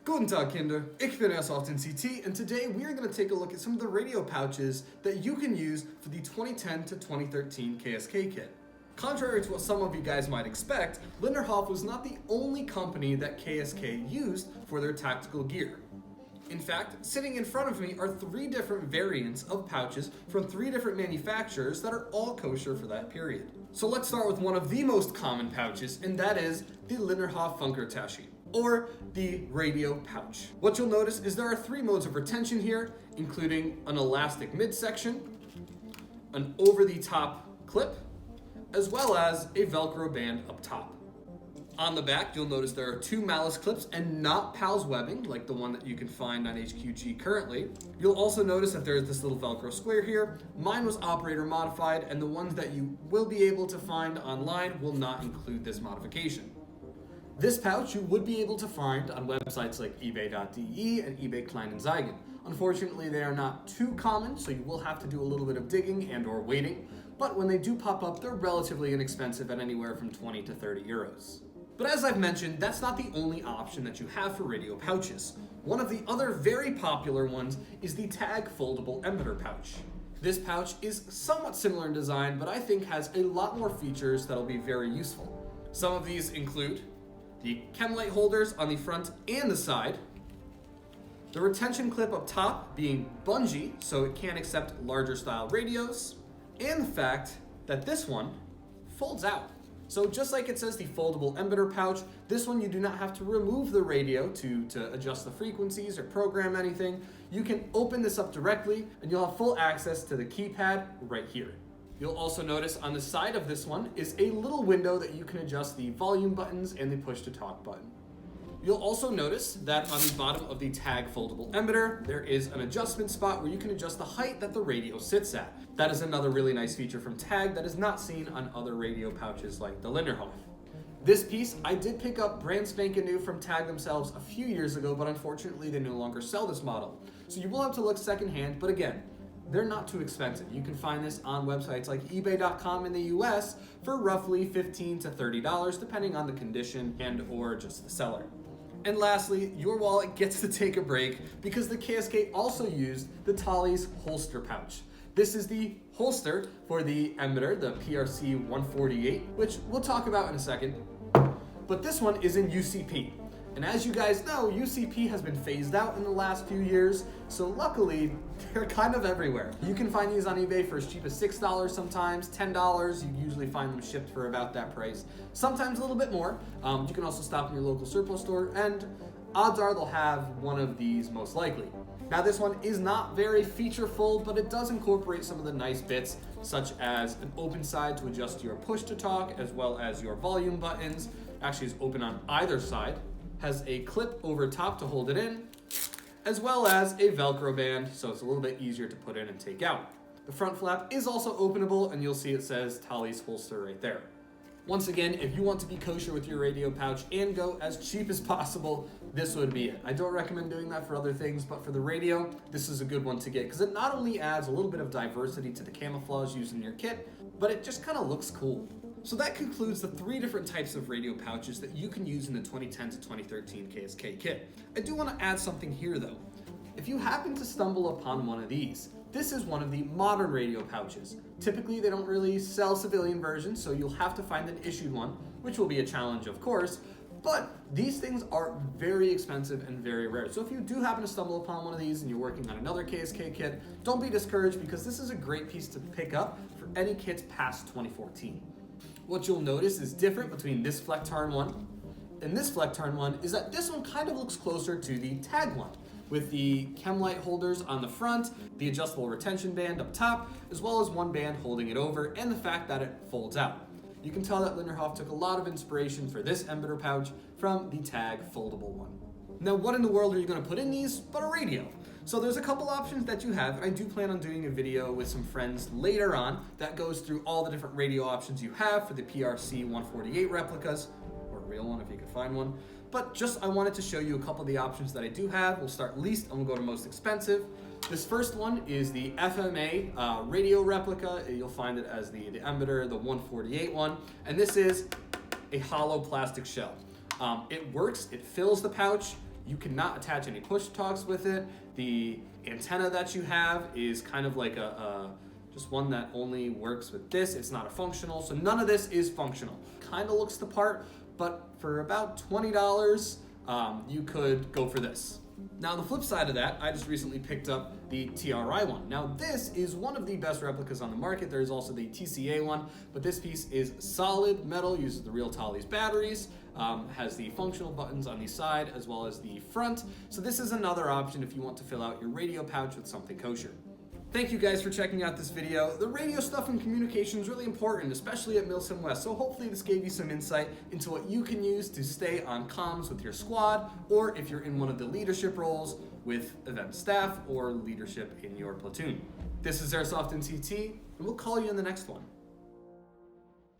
Guten Tag, Kinder. Ich bin Airsoft NCT, and today we are going to take a look at some of the radio pouches that you can use for the 2010 to 2013 KSK kit. Contrary to what some of you guys might expect, Linderhoff was not the only company that KSK used for their tactical gear. In fact, sitting in front of me are 3 different variants of pouches from 3 different manufacturers that are all kosher for that period. So let's start with one of the most common pouches, and that is the Linderhoff Funkertasche, or the radio pouch. What you'll notice is there are 3 modes of retention here, including an elastic midsection, an over-the-top clip, as well as a Velcro band up top. On the back, you'll notice there are 2 malice clips and not PALS webbing, like the one that you can find on HQG currently. You'll also notice that there's this little Velcro square here. Mine was operator modified, and the ones that you will be able to find online will not include this modification. This pouch you would be able to find on websites like ebay.de and eBay Kleinanzeigen. Unfortunately, they are not too common, so you will have to do a little bit of digging and or waiting, but when they do pop up, they're relatively inexpensive at anywhere from 20 to 30 euros. But as I've mentioned, that's not the only option that you have for radio pouches. One of the other very popular ones is the TAG foldable emitter pouch. This pouch is somewhat similar in design, but I think has a lot more features that'll be very useful. Some of these include the chem light holders on the front and the side, the retention clip up top being bungee so it can accept larger style radios, and the fact that this one folds out. So just like it says the foldable emitter pouch, this one you do not have to remove the radio to adjust the frequencies or program anything. You can open this up directly and you'll have full access to the keypad right here. You'll also notice on the side of this one is a little window that you can adjust the volume buttons and the push to talk button. You'll also notice that on the bottom of the TAG foldable emitter, there is an adjustment spot where you can adjust the height that the radio sits at. That is another really nice feature from TAG that is not seen on other radio pouches like the Linderhoff. This piece I did pick up brand spanking new from TAG themselves a few years ago, but unfortunately they no longer sell this model. So you will have to look secondhand, but again, they're not too expensive. You can find this on websites like ebay.com in the US for roughly $15 to $30, depending on the condition and or just the seller. And lastly, your wallet gets to take a break because the KSK also used the Tallys holster pouch. This is the holster for the emitter, the PRC 148, which we'll talk about in a second. But this one is in UCP. And as you guys know, UCP has been phased out in the last few years, so luckily, they're kind of everywhere. You can find these on eBay for as cheap as $6 sometimes, $10. You usually find them shipped for about that price. Sometimes a little bit more. You can also stop in your local surplus store, and odds are they'll have one of these most likely. Now this one is not very featureful, but it does incorporate some of the nice bits, such as an open side to adjust your push to talk, as well as your volume buttons. Actually, it's open on either side. Has a clip over top to hold it in, as well as a Velcro band, so it's a little bit easier to put in and take out. The front flap is also openable, and you'll see it says Tallys holster right there. Once again, if you want to be kosher with your radio pouch and go as cheap as possible, this would be it. I don't recommend doing that for other things, but for the radio, this is a good one to get because it not only adds a little bit of diversity to the camouflage used in your kit, but it just kind of looks cool. So that concludes the 3 different types of radio pouches that you can use in the 2010 to 2013 KSK kit. I do want to add something here though. If you happen to stumble upon one of these, this is one of the modern radio pouches. Typically they don't really sell civilian versions, so you'll have to find an issued one, which will be a challenge of course, but these things are very expensive and very rare. So if you do happen to stumble upon one of these and you're working on another KSK kit, don't be discouraged because this is a great piece to pick up for any kits past 2014. What you'll notice is different between this Flecktarn one and this Flecktarn one is that this one kind of looks closer to the TAG one, with the chem light holders on the front, the adjustable retention band up top, as well as one band holding it over, and the fact that it folds out. You can tell that Linderhoff took a lot of inspiration for this emitter pouch from the TAG foldable one. Now, what in the world are you going to put in these but a radio? So there's a couple options that you have, and I do plan on doing a video with some friends later on that goes through all the different radio options you have for the PRC 148 replicas, or a real one if you could find one. But just I wanted to show you a couple of the options that I do have. We'll start least and we'll go to most expensive. This first one is the FMA radio replica. You'll find it as the emitter, the 148 one, and this is a hollow plastic shell. It works, it fills the pouch. You cannot attach any push talks with it. The antenna that you have is kind of like just one that only works with this. It's not a functional, so none of this is functional. Kind of looks the part, but for about $20, you could go for this. Now, on the flip side of that, I just recently picked up the TRI one. Now, this is one of the best replicas on the market. There's also the TCA one, but this piece is solid metal, uses the real Tallys batteries, has the functional buttons on the side as well as the front. So this is another option if you want to fill out your radio pouch with something kosher. Thank you guys for checking out this video. The radio stuff and communication is really important, especially at Milsim West, so hopefully this gave you some insight into what you can use to stay on comms with your squad, or if you're in one of the leadership roles with event staff or leadership in your platoon. This is Airsoft NCT, and we'll call you in the next one.